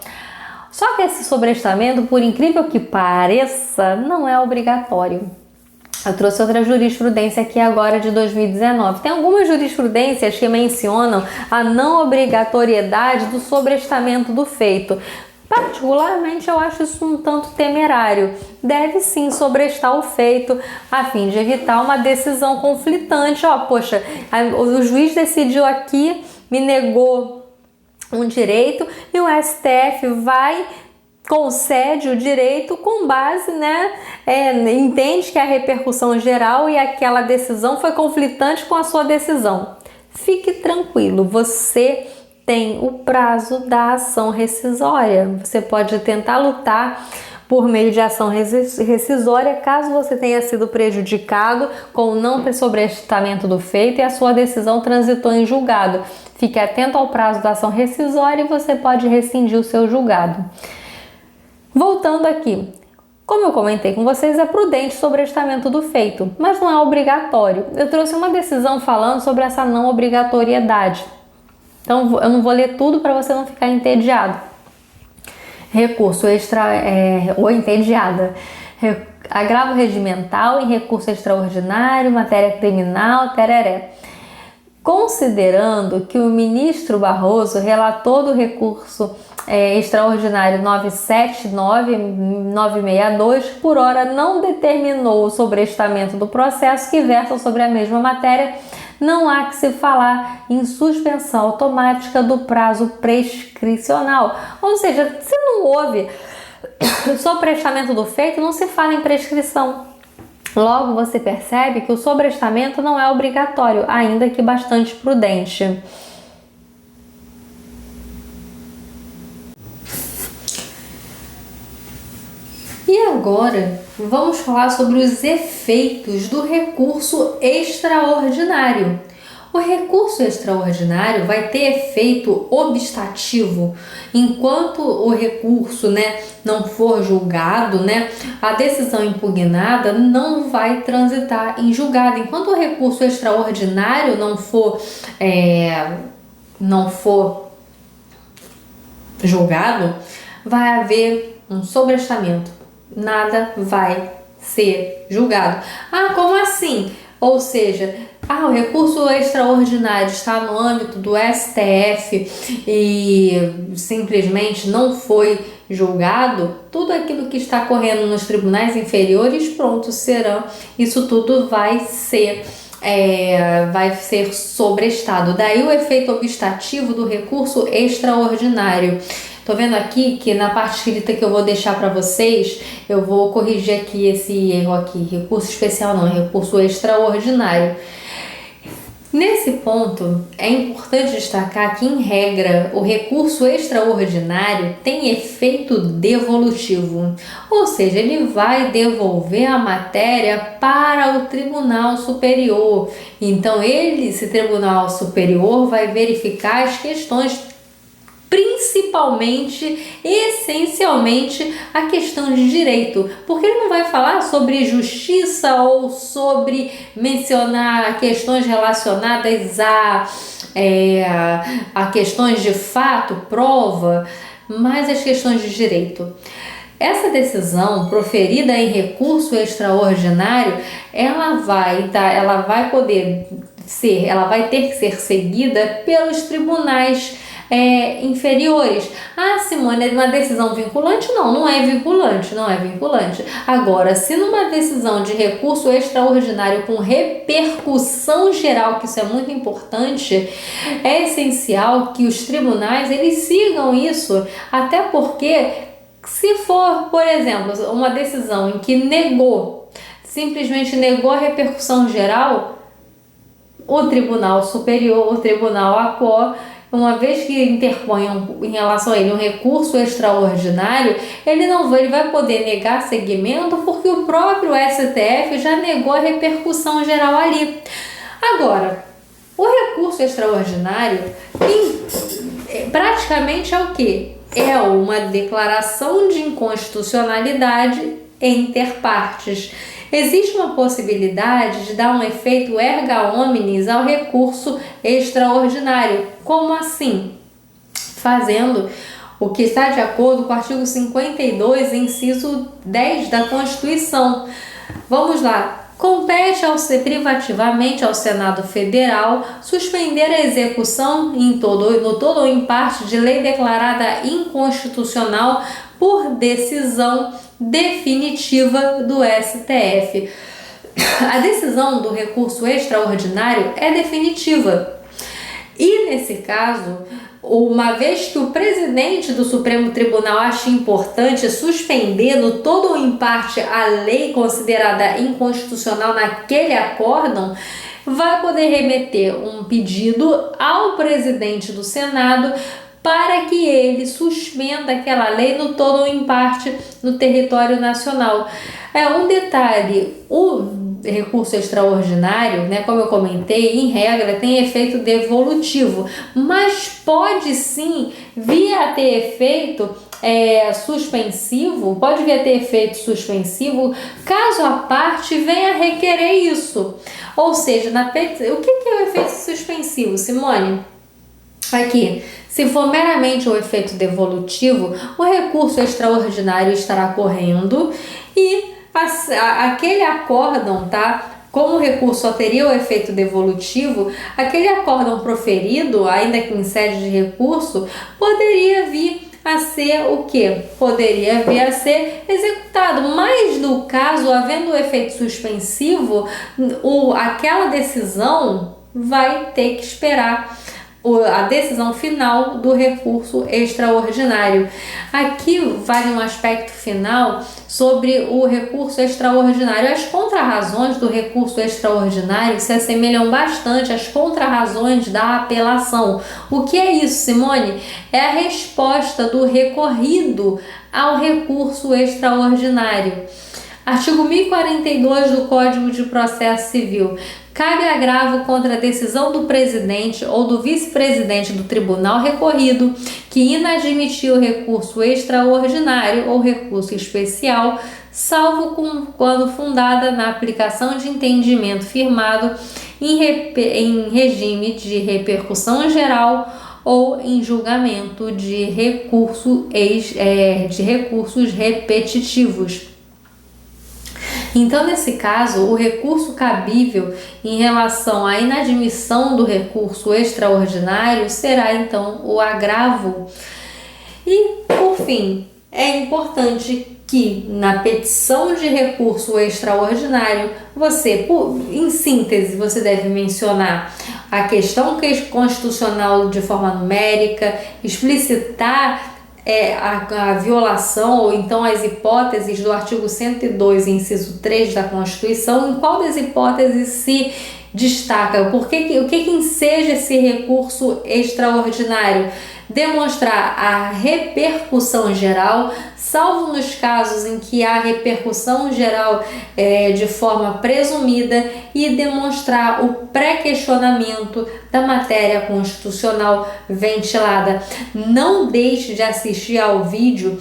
Só que esse sobrestamento, por incrível que pareça, não é obrigatório. Eu trouxe outra jurisprudência aqui agora de 2019. Tem algumas jurisprudências que mencionam a não obrigatoriedade do sobrestamento do feito. Particularmente, eu acho isso um tanto temerário. Deve sim sobrestar o feito a fim de evitar uma decisão conflitante. Poxa, o juiz decidiu aqui, me negou um direito e o STF concede o direito com base, entende que a repercussão geral e aquela decisão foi conflitante com a sua decisão. Fique tranquilo, você tem o prazo da ação rescisória. Você pode tentar lutar por meio de ação rescisória caso você tenha sido prejudicado com o não sobrestamento do feito e a sua decisão transitou em julgado. Fique atento ao prazo da ação rescisória e você pode rescindir o seu julgado. Voltando aqui, como eu comentei com vocês, é prudente o sobrestamento do feito, mas não é obrigatório. Eu trouxe uma decisão falando sobre essa não obrigatoriedade. Então, eu não vou ler tudo para você não ficar entediado. Recurso ou entediada. Agravo regimental em recurso extraordinário, matéria criminal, tereré. Considerando que o ministro Barroso, relator do recurso extraordinário 979962, por hora não determinou o sobrestamento do processo que versa sobre a mesma matéria, não há que se falar em suspensão automática do prazo prescricional. Ou seja, se não houve sobrestamento do feito, não se fala em prescrição. Logo, você percebe que o sobrestamento não é obrigatório, ainda que bastante prudente. agora vamos falar sobre os efeitos do recurso extraordinário. O recurso extraordinário vai ter efeito obstativo enquanto o recurso, não for julgado, a decisão impugnada não vai transitar em julgado. Enquanto o recurso extraordinário não for julgado, vai haver um sobrestamento. Nada vai ser julgado. Como assim? Ou seja, o recurso extraordinário está no âmbito do STF e simplesmente não foi julgado. Tudo aquilo que está correndo nos tribunais inferiores, isso tudo vai ser sobrestado. Daí o efeito obstativo do recurso extraordinário. Tô vendo aqui que na parte escrita que eu vou deixar para vocês, eu vou corrigir aqui esse erro aqui. Recurso especial não, é recurso extraordinário. Nesse ponto, é importante destacar que, em regra, o recurso extraordinário tem efeito devolutivo, ou seja, ele vai devolver a matéria para o Tribunal Superior. Então, esse Tribunal Superior vai verificar as questões, principalmente, essencialmente, a questão de direito, porque ele não vai falar sobre justiça ou sobre mencionar questões relacionadas a questões de fato, prova, mas as questões de direito. Essa decisão proferida em recurso extraordinário, ela vai ter que ser seguida pelos tribunais inferiores. Simone, é uma decisão vinculante? Não é vinculante. Agora, se numa decisão de recurso extraordinário com repercussão geral, que isso é muito importante, é essencial que os tribunais eles sigam isso, até porque se for, por exemplo, uma decisão em que simplesmente negou a repercussão geral, o Tribunal Superior, o Tribunal ACO, uma vez que interponham em relação a ele um recurso extraordinário, ele vai poder negar seguimento porque o próprio STF já negou a repercussão geral ali. Agora, o recurso extraordinário praticamente é o quê? É uma declaração de inconstitucionalidade inter partes. Existe uma possibilidade de dar um efeito erga omnes ao recurso extraordinário. Como assim? Fazendo o que está de acordo com o artigo 52, inciso 10 da Constituição. Vamos lá. Compete privativamente ao Senado Federal suspender a execução no todo ou em parte de lei declarada inconstitucional por decisão definitiva do STF. A decisão do recurso extraordinário é definitiva. E, nesse caso, uma vez que o presidente do Supremo Tribunal ache importante suspender no todo ou em parte a lei considerada inconstitucional naquele acórdão, vai poder remeter um pedido ao presidente do Senado para que ele suspenda aquela lei no todo ou em parte no território nacional. Um detalhe, o recurso extraordinário, como eu comentei, em regra tem efeito devolutivo, mas pode sim vir a ter efeito suspensivo, caso a parte venha requerer isso. Ou seja, o que é o efeito suspensivo, Simone? Aqui, se for meramente o efeito devolutivo, o recurso extraordinário estará correndo e aquele acórdão, como o recurso só teria o efeito devolutivo, aquele acórdão proferido, ainda que em sede de recurso, poderia vir a ser o quê? Poderia vir a ser executado, mas no caso, havendo o efeito suspensivo, aquela decisão vai ter que esperar a decisão final do recurso extraordinário. Aqui vale um aspecto final sobre o recurso extraordinário. As contrarrazões do recurso extraordinário se assemelham bastante às contrarrazões da apelação. O que é isso, Simone? É a resposta do recorrido ao recurso extraordinário. Artigo 1042 do Código de Processo Civil. Cabe agravo contra a decisão do presidente ou do vice-presidente do tribunal recorrido que inadmitiu o recurso extraordinário ou recurso especial, salvo quando fundada na aplicação de entendimento firmado em regime de repercussão geral ou em julgamento de recursos repetitivos. Então, nesse caso, o recurso cabível em relação à inadmissão do recurso extraordinário será, então, o agravo. E, por fim, é importante que na petição de recurso extraordinário, em síntese, você deve mencionar a questão constitucional de forma numérica, explicitar a violação ou então as hipóteses do artigo 102, inciso 3 da Constituição, em qual das hipóteses se destaca, o que enseja esse recurso extraordinário? Demonstrar a repercussão geral, salvo nos casos em que há repercussão geral de forma presumida, e demonstrar o pré-questionamento da matéria constitucional ventilada. Não deixe de assistir ao vídeo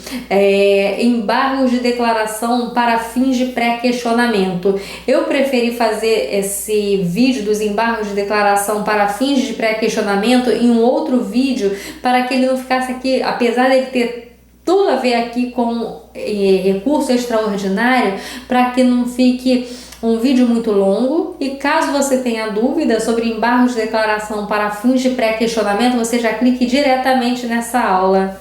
embargos de declaração para fins de pré-questionamento. Eu preferi fazer esse vídeo dos embargos de declaração para fins de pré-questionamento em um outro vídeo, para que ele não ficasse aqui, apesar de ele ter tudo a ver aqui com recurso extraordinário, para que não fique um vídeo muito longo. E caso você tenha dúvida sobre embargos de declaração para fins de pré-questionamento, você já clique diretamente nessa aula.